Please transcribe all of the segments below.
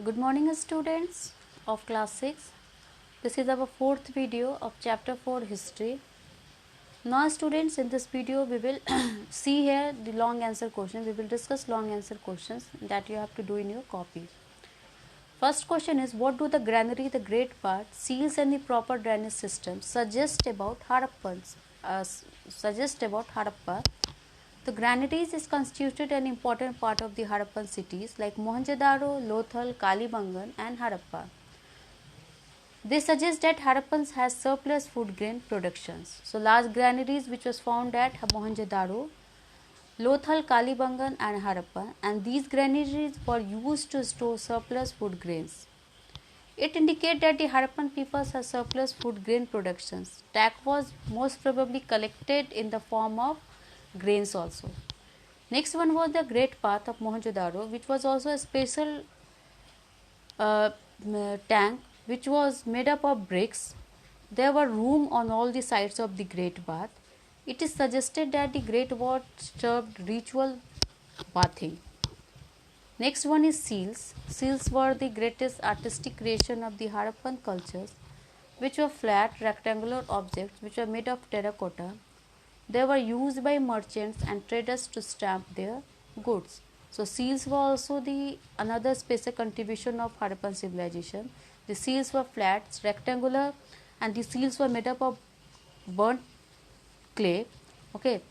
Good morning students of class 6. This is our fourth video of chapter 4 history. Now students, in this video we will see here the long answer questions. We will discuss long answer questions that you have to do in your copy. First question is, what do the granary, the great part, seals and the proper drainage system suggest about Harappa? The granaries is constituted an important part of the Harappan cities like Mohenjo-daro, Lothal, Kalibangan and Harappa. They suggest that Harappans has surplus food grain productions. So large granaries which was found at Mohenjo-daro, Lothal, Kalibangan and Harappa, and these granaries were used to store surplus food grains. It indicates that the Harappan peoples have surplus food grain productions. That was most probably collected in the form of grains also. Next one was the Great Path of Mohenjo-daro, which was also a special tank which was made up of bricks. There were room on all the sides of the Great Bath. It is suggested that the Great Bath served ritual bathing. Next one is seals. Seals were the greatest artistic creation of the Harappan cultures, which were flat rectangular objects which were made of terracotta. They were used by merchants and traders to stamp their goods. So seals were also the another special contribution of Harappan civilization. The seals were flat, rectangular, and the seals were made up of burnt clay. Okay.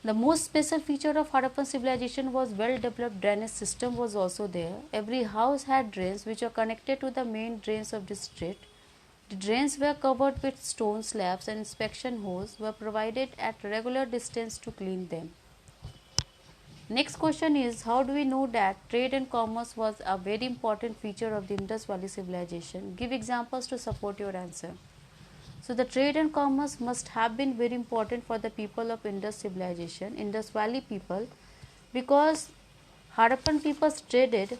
The most special feature of Harappan civilization was well-developed drainage system was also there. Every house had drains which were connected to the main drains of the street. The drains were covered with stone slabs and inspection holes were provided at regular distance to clean them. Next question is, how do we know that trade and commerce was a very important feature of the Indus Valley civilization? Give examples to support your answer. So the trade and commerce must have been very important for the people of Indus civilization, Indus Valley people, because Harappan people traded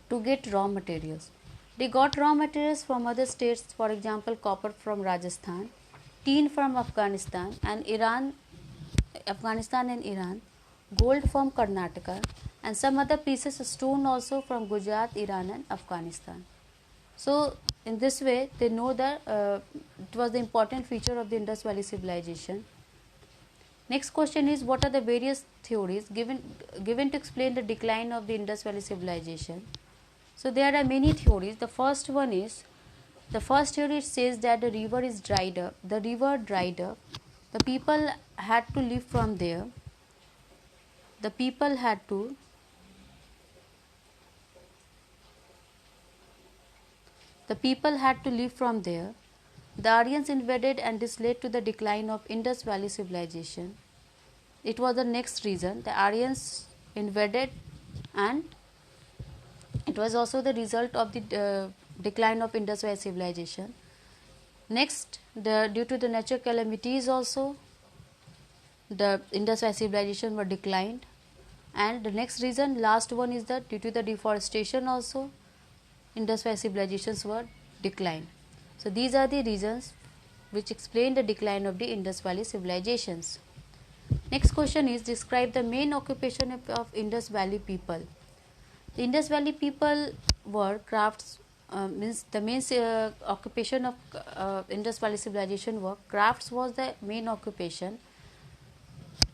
to get raw materials. They got raw materials from other states, for example, copper from Rajasthan, tin from Afghanistan and Iran, gold from Karnataka, and some other pieces of stone also from Gujarat, Iran, and Afghanistan. So, in this way, they know that it was the important feature of the Indus Valley civilization. Next question is, what are the various theories given to explain the decline of the Indus Valley civilization? So there are many theories. The first theory says that the river is dried up. The river dried up. The people had to live from there. The people had to live from there. The Aryans invaded and this led to the decline of Indus Valley civilization. It was the next reason. The Aryans invaded and it was also the result of the decline of Indus Valley civilization. Next, due to the natural calamities also, the Indus Valley civilization were declined. And the next reason, last one, is that due to the deforestation also, Indus Valley civilizations were declined. So these are the reasons which explain the decline of the Indus Valley civilizations. Next question is, describe the main occupation of Indus Valley people. The Indus Valley people were crafts, means the main occupation of Indus Valley civilization were crafts was the main occupation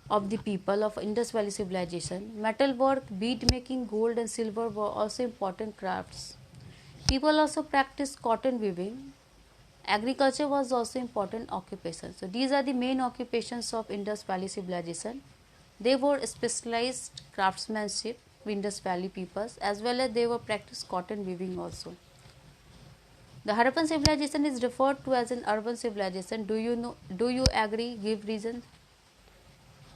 of the people of Indus Valley civilization. Metal work, bead making, gold and silver were also important crafts. People also practiced cotton weaving. Agriculture was also important occupation. So these are the main occupations of Indus Valley civilization. They were specialized craftsmanship, Indus Valley peoples, as well as they were practiced cotton weaving also. The Harappan civilization is referred to as an urban civilization. Do you agree? Give reason.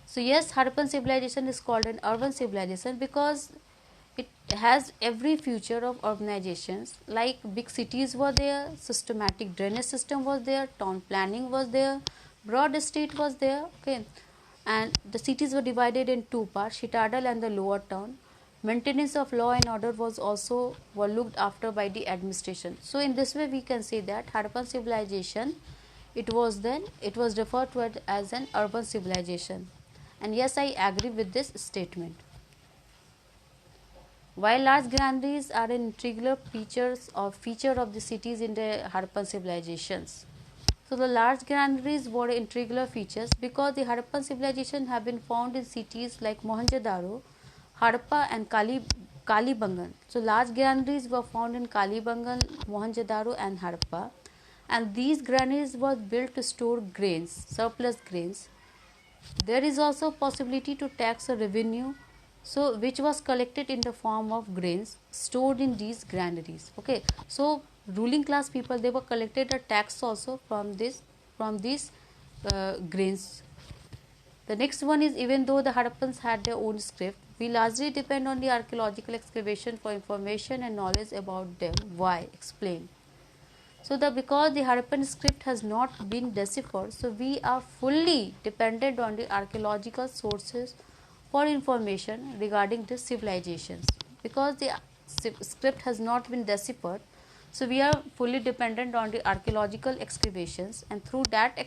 So yes, Harappan civilization is called an urban civilization because it has every feature of urbanizations, like big cities were there, systematic drainage system was there, town planning was there, broad street was there, okay, and the cities were divided in two parts, Citadel and the lower town. Maintenance of law and order was also looked after by the administration. So in this way we can say that Harappan civilization, it was referred to as an urban civilization. And yes, I agree with this statement. While large granaries are an integral feature of the cities in the Harappan civilizations. So the large granaries were integral features because the Harappan civilization have been found in cities like Mohenjo-daro, Harappa and Kalibangan. So large granaries were found in Kalibangan, Mohenjo-daro and Harappa, and these granaries were built to store grains, surplus grains. There is also possibility to tax a revenue, so which was collected in the form of grains stored in these granaries. Okay, so ruling class people, they were collected a tax also from these grains. The next one is, even though the Harappans had their own script, we largely depend on the archaeological excavation for information and knowledge about them. Why? Explain. So because the Harappan script has not been deciphered, so we are fully dependent on the archaeological sources for information regarding the civilizations. Because the script has not been deciphered, so we are fully dependent on the archaeological excavations, and through that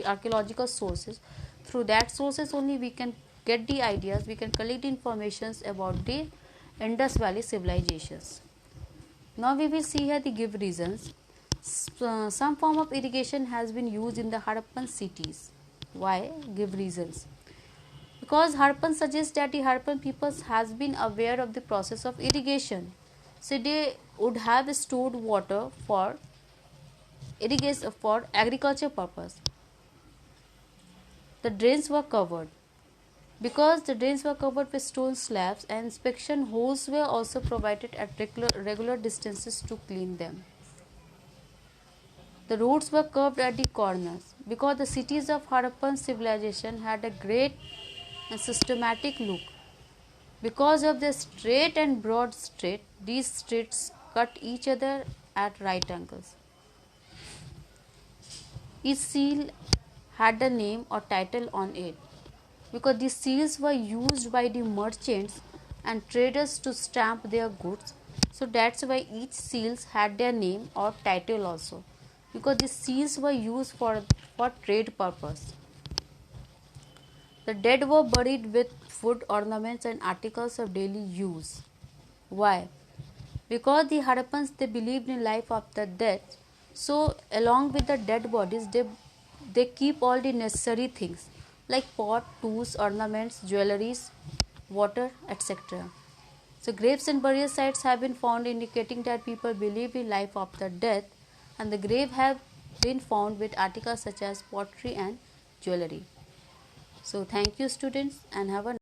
archaeological sources, through that sources only we can get the ideas, we can collect the informations about the Indus Valley civilizations. Now we will see here the give reasons. Some form of irrigation has been used in the Harappan cities. Why? Give reasons. Because Harappan suggests that the Harappan peoples has been aware of the process of irrigation. So they would have stored water for irrigation for agriculture purpose. The drains were covered. Because the drains were covered with stone slabs, and inspection holes were also provided at regular distances to clean them. The roads were curved at the corners because the cities of Harappan civilization had a great and systematic look. Because of the straight and broad street, these streets cut each other at right angles. Each seal had a name or title on it, because these seals were used by the merchants and traders to stamp their goods. So that's why each seals had their name or title also, because these seals were used for trade purpose. The dead were buried with food, ornaments and articles of daily use. Why? Because the Harappans, they believed in life after death. So along with the dead bodies, they keep all the necessary things like pot, tools, ornaments, jewelries, water, etc. So graves and burial sites have been found indicating that people believe in life after death, and the grave have been found with articles such as pottery and jewelry. So thank you students, and have a